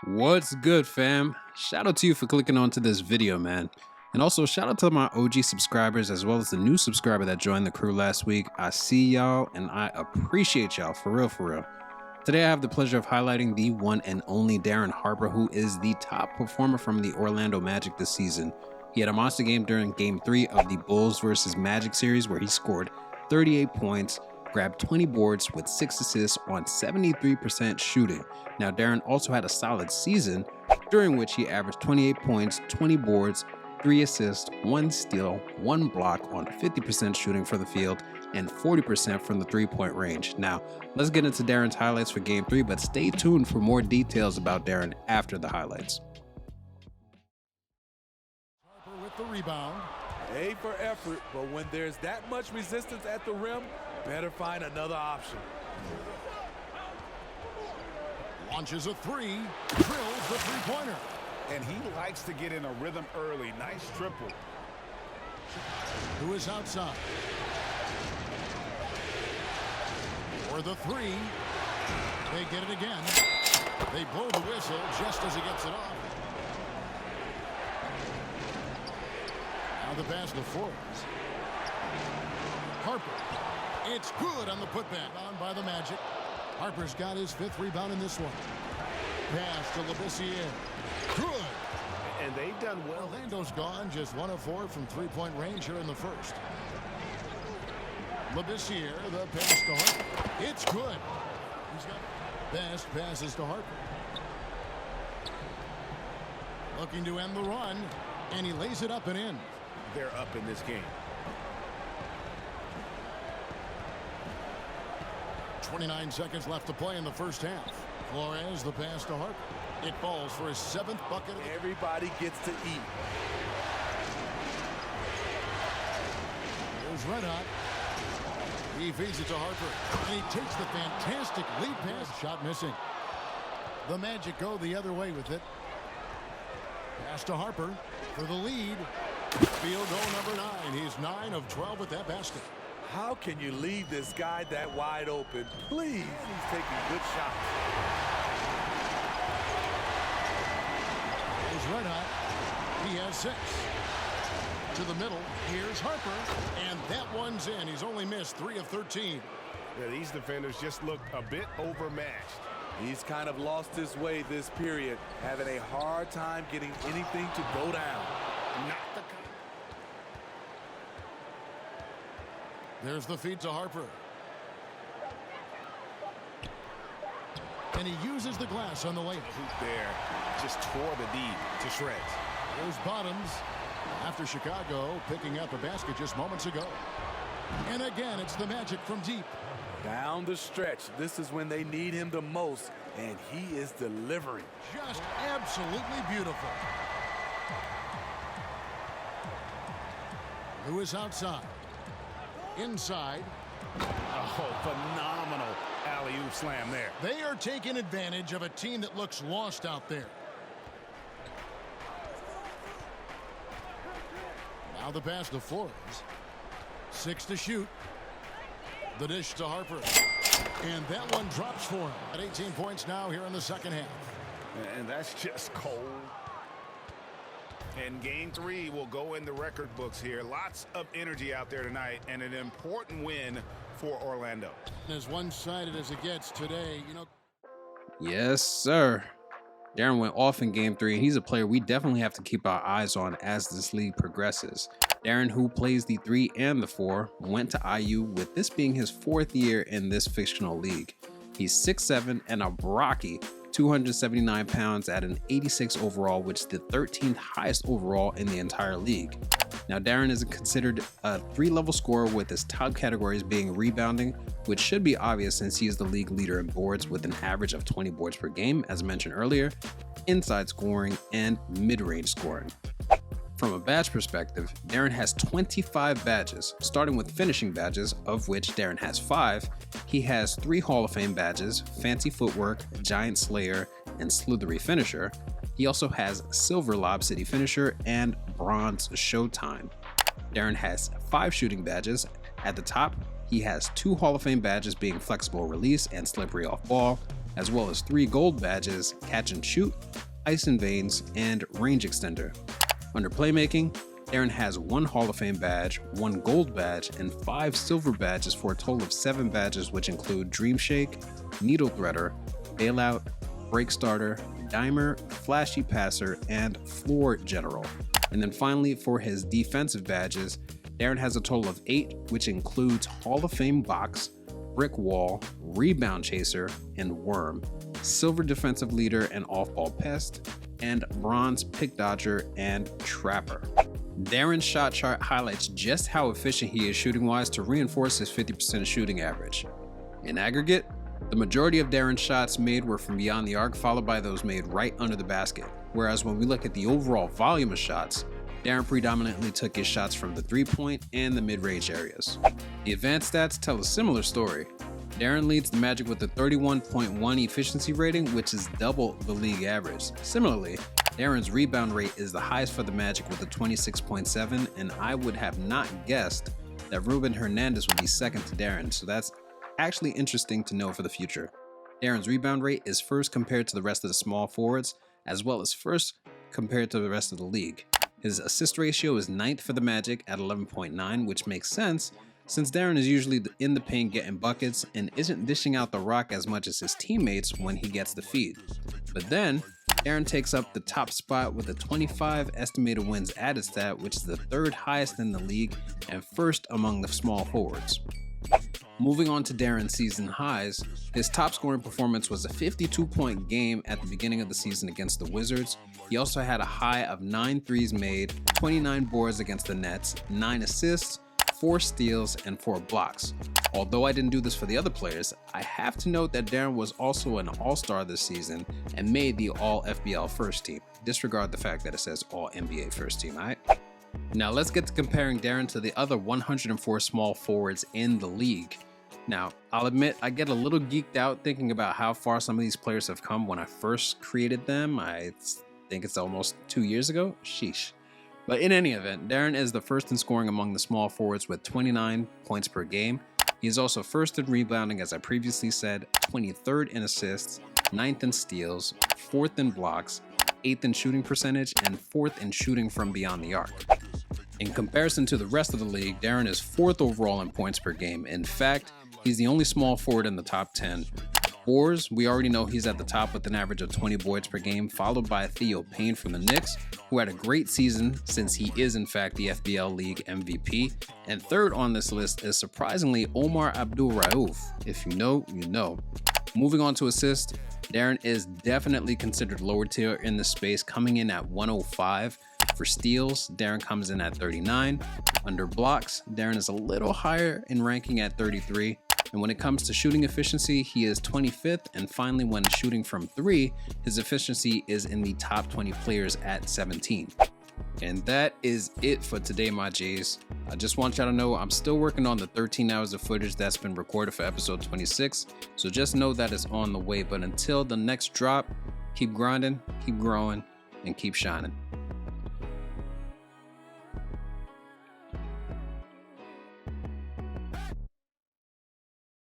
What's good, fam? Shout out to you for clicking onto this video, man. And also shout out to my OG subscribers as well as the new subscriber that joined the crew last week. I see y'all and I appreciate y'all for real. Today I have the pleasure of highlighting the one and only Darren Harper, who is the top performer from the Orlando Magic this season. He had a monster game during Game 3 of the Bulls vs. Magic series where he scored 38 points, grabbed 20 boards with 6 assists on 73% shooting. Now, Darren also had a solid season during which he averaged 28 points, 20 boards, 3 assists, 1 steal, 1 block on 50% shooting for the field and 40% from the 3-point range. Now, let's get into Darren's highlights for Game 3, but stay tuned for more details about Darren after the highlights. Harper with the rebound. A for effort, but when there's that much resistance at the rim, better find another option. Launches a three, drills the three-pointer. And he likes to get in a rhythm early. Nice triple. Who is outside? For the three. They get it again. They blow the whistle just as he gets it off. Now the pass to Forbes. Harper. It's good on the putback. On by the Magic. Harper's got his 5th rebound in this one. Pass to Labissiere. Good. And they've done well. Orlando's gone just 1 of 4 from 3-point range here in the first. Labissiere, the pass to Harper. It's good. He's got best passes to Harper. Looking to end the run, and he lays it up and in. They're up in this game. 29 seconds left to play in the first half. Flores, the pass to Harper. It falls for his 7th bucket. Everybody gets to eat. Here's Red Hot. He feeds it to Harper. And he takes the fantastic lead pass. Shot missing. The Magic go the other way with it. Pass to Harper for the lead. Field goal number 9. He's 9 of 12 at that basket. How can you leave this guy that wide open? Please, he's taking good shots. Here's Red Hot. He has 6. To the middle. Here's Harper. And that one's in. He's only missed 3 of 13. Yeah, these defenders just look a bit overmatched. He's kind of lost his way this period, having a hard time getting anything to go down. Not the kind. There's the feed to Harper. And he uses the glass on the layup. Hoop there. Just tore the D to shreds. There's Bottoms. After Chicago picking up a basket just moments ago. And again, it's the Magic from deep. Down the stretch, this is when they need him the most, and he is delivering. Just absolutely beautiful. Lewis outside. Inside. Oh, phenomenal alley-oop slam there. They are taking advantage of a team that looks lost out there. Now the pass to Forbes. 6 to shoot. The dish to Harper. And that one drops for him. At 18 points now here in the second half. And that's just cold. And Game 3 will go in the record books here. Lots of energy out there tonight and an important win for Orlando. As one-sided as it gets today, Yes, sir. Darren went off in Game 3, and he's a player we definitely have to keep our eyes on as this league progresses. Darren, who plays the 3 and the 4, went to IU with this being his 4th year in this fictional league. He's 6'7" and a Brocky, 279 pounds at an 86 overall, which is the 13th highest overall in the entire league. Now, Darren is considered a 3-level scorer with his top categories being rebounding, which should be obvious since he is the league leader in boards with an average of 20 boards per game, as mentioned earlier, inside scoring, and mid-range scoring. From a badge perspective, Darren has 25 badges, starting with finishing badges, of which Darren has 5. He has 3 Hall of Fame badges, Fancy Footwork, Giant Slayer, and Slithery Finisher. He also has Silver Lob City Finisher and Bronze Showtime. Darren has 5 shooting badges. At the top, he has 2 Hall of Fame badges being Flexible Release and Slippery Off Ball. as well as 3 gold badges, Catch and Shoot, Ice and Veins, and Range Extender. Under playmaking, Darren has 1 Hall of Fame badge, 1 gold badge, and 5 silver badges for a total of 7 badges, which include Dream Shake, Needle Threader, Bailout, Break Starter, Dimer, Flashy Passer, and Floor General. And then finally, for his defensive badges, Darren has a total of 8, which includes Hall of Fame Box, Brick Wall, Rebound Chaser, and Worm, Silver Defensive Leader and Off-Ball Pest, and Bronze Pick Dodger and Trapper. Darren's shot chart highlights just how efficient he is shooting-wise to reinforce his 50% shooting average. In aggregate, the majority of Darren's shots made were from beyond the arc, followed by those made right under the basket. Whereas when we look at the overall volume of shots, Darren predominantly took his shots from the 3-point and the mid-range areas. The advanced stats tell a similar story. Darren leads the Magic with a 31.1 efficiency rating, which is double the league average. Similarly, Darren's rebound rate is the highest for the Magic with a 26.7, and I would have not guessed that Ruben Hernandez would be second to Darren, so that's actually interesting to know for the future. Darren's rebound rate is first compared to the rest of the small forwards, as well as first compared to the rest of the league. His assist ratio is 9th for the Magic at 11.9, which makes sense since Darren is usually in the paint getting buckets and isn't dishing out the rock as much as his teammates when he gets the feed. But then, Darren takes up the top spot with a 25 estimated wins added stat, which is the 3rd highest in the league and first among the small forwards. Moving on to Darren's season highs, his top scoring performance was a 52-point game at the beginning of the season against the Wizards. He also had a high of 9 threes made, 29 boards against the Nets, 9 assists, 4 steals, and 4 blocks. Although I didn't do this for the other players, I have to note that Darren was also an All-Star this season and made the All-FBL first team. Disregard the fact that it says All-NBA first team, alright? Now let's get to comparing Darren to the other 104 small forwards in the league. Now, I'll admit I get a little geeked out thinking about how far some of these players have come when I first created them. I think it's almost 2 years ago. Sheesh. But in any event, Darren is the first in scoring among the small forwards with 29 points per game. He is also first in rebounding, as I previously said, 23rd in assists, 9th in steals, 4th in blocks, 8th in shooting percentage, and 4th in shooting from beyond the arc. In comparison to the rest of the league, Darren is 4th overall in points per game. In fact, he's the only small forward in the top 10. Boards, we already know he's at the top with an average of 20 boards per game, followed by Theo Payne from the Knicks, who had a great season since he is in fact the FBL League MVP. And third on this list is surprisingly Omar Abdul-Rauf. If you know, you know. Moving on to assist, Darren is definitely considered lower tier in this space, coming in at 105. For steals, Darren comes in at 39. Under blocks, Darren is a little higher in ranking at 33. And when it comes to shooting efficiency, he is 25th. And finally, when shooting from 3, his efficiency is in the top 20 players at 17. And that is it for today, my J's. I just want y'all to know I'm still working on the 13 hours of footage that's been recorded for episode 26. So just know that it's on the way. But until the next drop, keep grinding, keep growing, and keep shining.